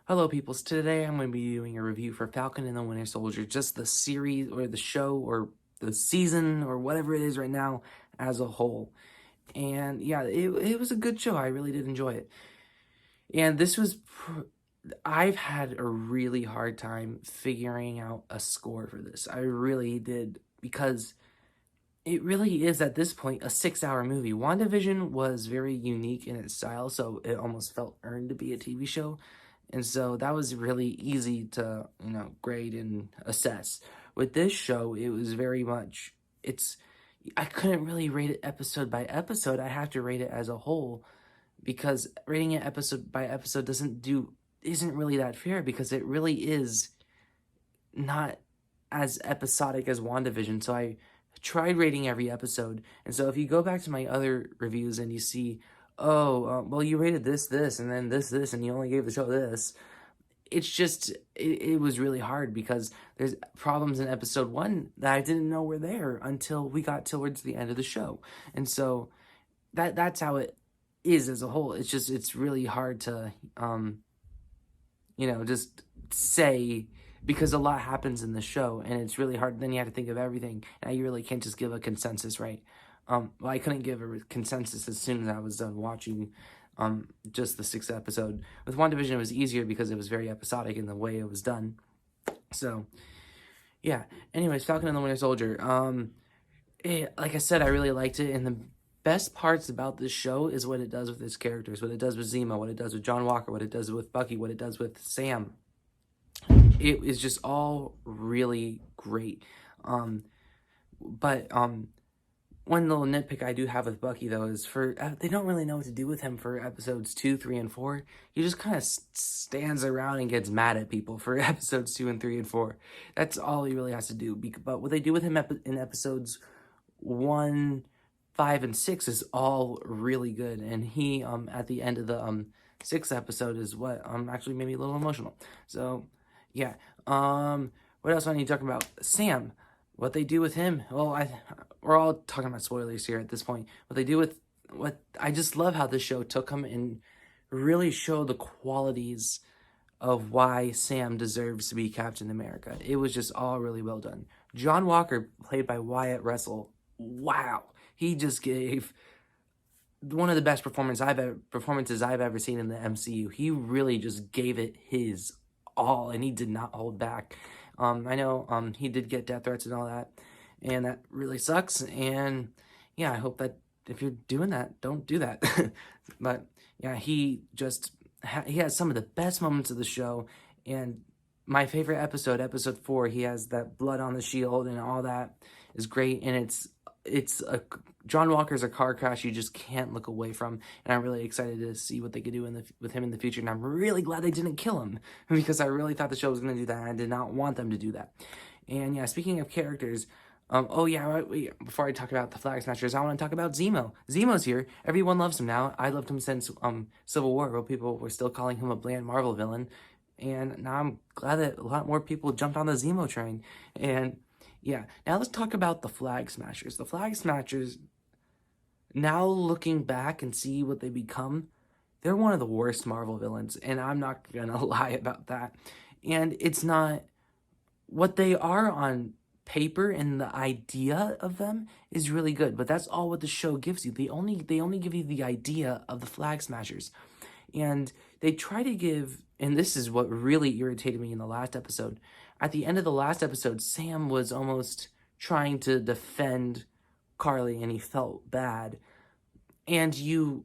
Hello, peoples. Today I'm going to be doing a review for Falcon and the Winter Soldier, just the series or the show or the season or whatever it is right now as a whole. And yeah, it was a good show. I really did enjoy it. And I've had a really hard time figuring out a score for this. I really did, because it really is at this point a 6-hour movie. WandaVision was very unique in its style, so it almost felt earned to be a TV show. And so that was really easy to, grade and assess. With this show, it was very much, I couldn't really rate it episode by episode. I have to rate it as a whole, because rating it episode by episode isn't really that fair, because it really is not as episodic as WandaVision. So I tried rating every episode. And so if you go back to my other reviews and you see, well, you rated this, and then this, and you only gave the show this. It's just, it was really hard, because there's problems in episode 1 that I didn't know were there until we got towards the end of the show. And so that's how it is as a whole. It's really hard to, just say, because a lot happens in the show, and it's really hard. Then you have to think of everything, and you really can't just give a consensus, right? Well, I couldn't give a consensus as soon as I was done watching just the 6th episode. With WandaVision, it was easier because it was very episodic in the way it was done. So, yeah. Anyways, Falcon and the Winter Soldier. Like I said, I really liked it, and the best parts about this show is what it does with its characters, what it does with Zemo, what it does with John Walker, what it does with Bucky, what it does with Sam. It is just all really great. But one little nitpick I do have with Bucky, though, is they don't really know what to do with him for episodes 2, 3, and 4. He just kind of stands around and gets mad at people for episodes 2 and 3 and 4. That's all he really has to do. But what they do with him in episodes 1, 5, and 6 is all really good. And he, at the end of the 6th episode, is what actually made me a little emotional. So, yeah. What else do I need to talk about? Sam. What they do with him, well, we're all talking about spoilers here at this point. What they do with, I just love how this show took him and really showed the qualities of why Sam deserves to be Captain America. It was just all really well done. John Walker, played by Wyatt Russell, wow. He just gave one of the best performances I've ever seen in the MCU. He really just gave it his all, and he did not hold back. I know he did get death threats and all that, and that really sucks. And yeah, I hope that if you're doing that, don't do that. But yeah, he has some of the best moments of the show. And my favorite episode, episode 4, he has that blood on the shield and all that is great. And John Walker's a car crash you just can't look away from, and I'm really excited to see what they could do with him in the future. And I'm really glad they didn't kill him, because I really thought the show was going to do that, and I did not want them to do that. And yeah, speaking of characters, before I talk about the Flag Smashers, I want to talk about Zemo. Zemo's here. Everyone loves him now. I loved him since Civil War, where people were still calling him a bland Marvel villain, and now I'm glad that a lot more people jumped on the Zemo train. And yeah, now let's talk about the Flag Smashers. The Flag Smashers, now looking back and see what they become, they're one of the worst Marvel villains, and I'm not gonna lie about that. And it's not what they are on paper, and the idea of them is really good, but that's all what the show gives you. They only give you the idea of the Flag Smashers. And they try to give, and this is what really irritated me in the last episode. At the end of the last episode, Sam was almost trying to defend Carly, and he felt bad. And you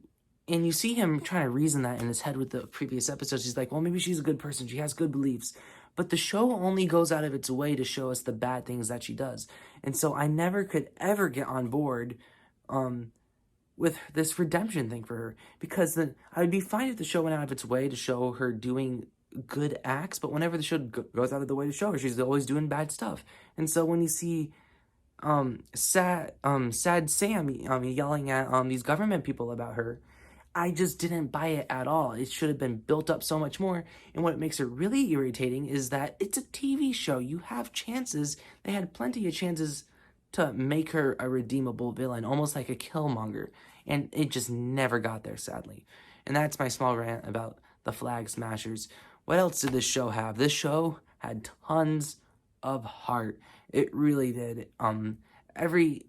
see him trying to reason that in his head with the previous episodes. He's like, well, maybe she's a good person. She has good beliefs. But the show only goes out of its way to show us the bad things that she does. And so I never could ever get on board with this redemption thing for her, because then I would be fine if the show went out of its way to show her doing good acts, but whenever the show goes out of the way to show her, she's always doing bad stuff. And so when you see sad Sam yelling at these government people about her, I just didn't buy it at all. It should have been built up so much more. And what makes it really irritating is that it's a TV show. You have chances. They had plenty of chances to make her a redeemable villain, almost like a Killmonger. And it just never got there, sadly. And that's my small rant about the Flag Smashers. what else did this show have? This show had tons of heart. It really did. Every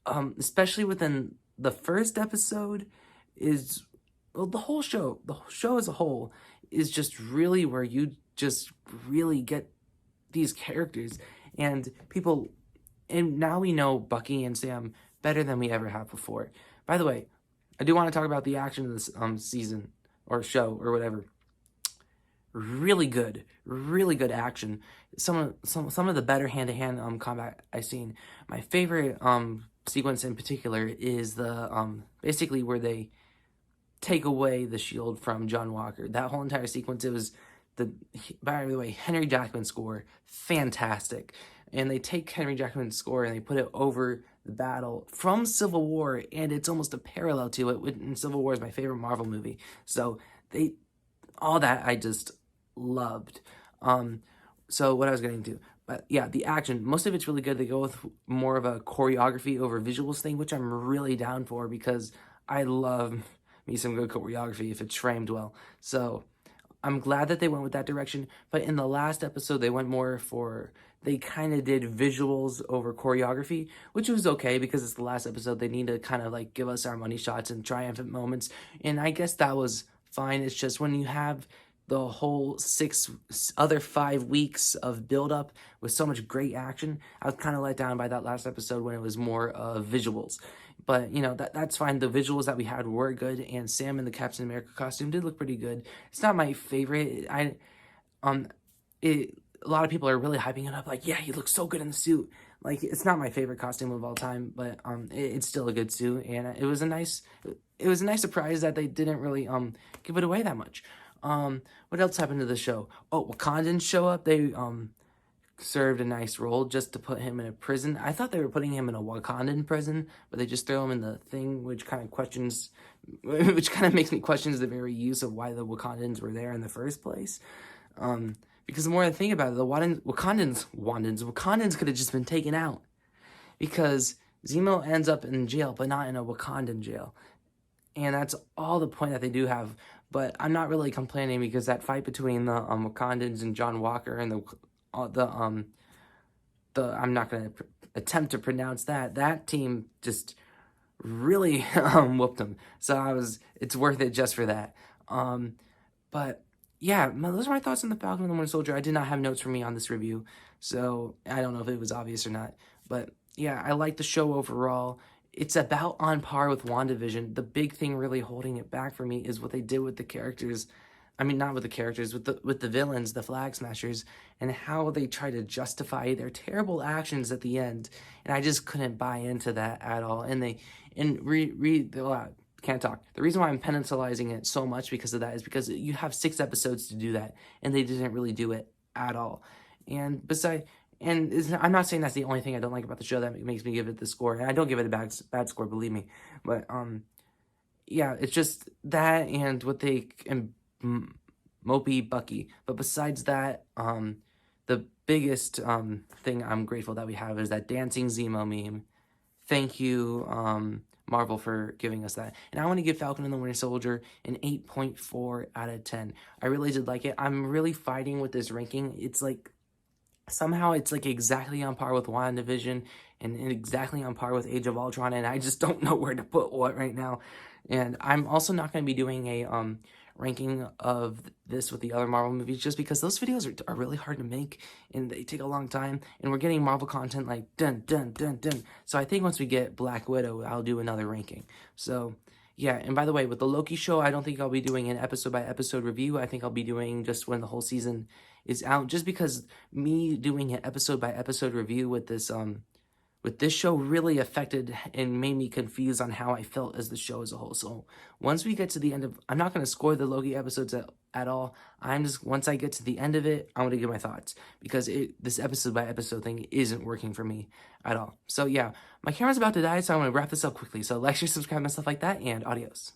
especially within the first episode is, well, the whole show as a whole is just really where you just really get these characters and people, and now we know Bucky and Sam better than we ever have before. By the way, I do want to talk about the action of this season or show or whatever. Really good action. Some of the better hand-to-hand combat I've seen. My favorite sequence in particular is the basically where they take away the shield from John Walker. That whole entire sequence, it was by the way, Henry Jackman's score, fantastic. And they take Henry Jackman's score and they put it over the battle from Civil War, and it's almost a parallel to it. And Civil War is my favorite Marvel movie. So all that I just loved. So what I was getting to, but yeah, the action, most of it's really good. They go with more of a choreography over visuals thing, which I'm really down for because I love me some good choreography if it's framed well. So I'm glad that they went with that direction. But in the last episode, they kind of did visuals over choreography, which was okay because it's the last episode. They need to kind of like give us our money shots and triumphant moments. And I guess that was fine. It's just when you have the whole 5 weeks of build-up with so much great action, I was kind of let down by that last episode when it was more visuals. But, that's fine. The visuals that we had were good, and Sam in the Captain America costume did look pretty good. It's not my favorite. A lot of people are really hyping it up, like, yeah, he looks so good in the suit. Like, it's not my favorite costume of all time, but it's still a good suit, and it was a nice surprise that they didn't really give it away that much. What else happened to the show? Oh, Wakandans show up. They served a nice role just to put him in a prison. I thought they were putting him in a Wakandan prison, but they just throw him in the thing, which kind of makes me question the very use of why the Wakandans were there in the first place. Because the more I think about it, the Wakandans could have just been taken out, because Zemo ends up in jail, but not in a Wakandan jail. And that's all the point that they do have. But I'm not really complaining because that fight between the Wakandans and John Walker and the I'm not going to attempt to pronounce that team just really whooped them. So it's worth it just for that. But yeah, those are my thoughts on the Falcon and the Winter Soldier. I did not have notes for me on this review, so I don't know if it was obvious or not. But yeah, I like the show overall. It's about on par with WandaVision. The big thing really holding it back for me is what they did with the characters. I mean, not with the characters, with the villains, the Flag Smashers, and how they try to justify their terrible actions at the end. And I just couldn't buy into that at all. Can't talk. The reason why I'm pencilizing it so much because of that is because you have 6 episodes to do that, and they didn't really do it at all. And I'm not saying that's the only thing I don't like about the show that makes me give it the score. And I don't give it a bad score, believe me. But yeah, it's just that and what they mopey Bucky. But besides that, the biggest thing I'm grateful that we have is that dancing Zemo meme. Thank you, Marvel, for giving us that. And I want to give Falcon and the Winter Soldier an 8.4 out of 10. I really did like it. I'm really fighting with this ranking. It's like, somehow it's like exactly on par with WandaVision and exactly on par with Age of Ultron, and I just don't know where to put what right now. And I'm also not going to be doing a ranking of this with the other Marvel movies, just because those videos are really hard to make and they take a long time, and we're getting Marvel content like dun dun dun dun. So I think once we get Black Widow, I'll do another ranking. So yeah, and by the way, with the Loki show, I don't think I'll be doing an episode by episode review. I think I'll be doing just when the whole season is out, just because me doing an episode by episode review with this show really affected and made me confused on how I felt as the show as a whole. So once we get to the end of, I'm not going to score the Loki episodes at all. Once I get to the end of it, I'm going to give my thoughts, because this episode by episode thing isn't working for me at all. So yeah, my camera's about to die, so I'm going to wrap this up quickly. So like, share, subscribe, and stuff like that, and adios.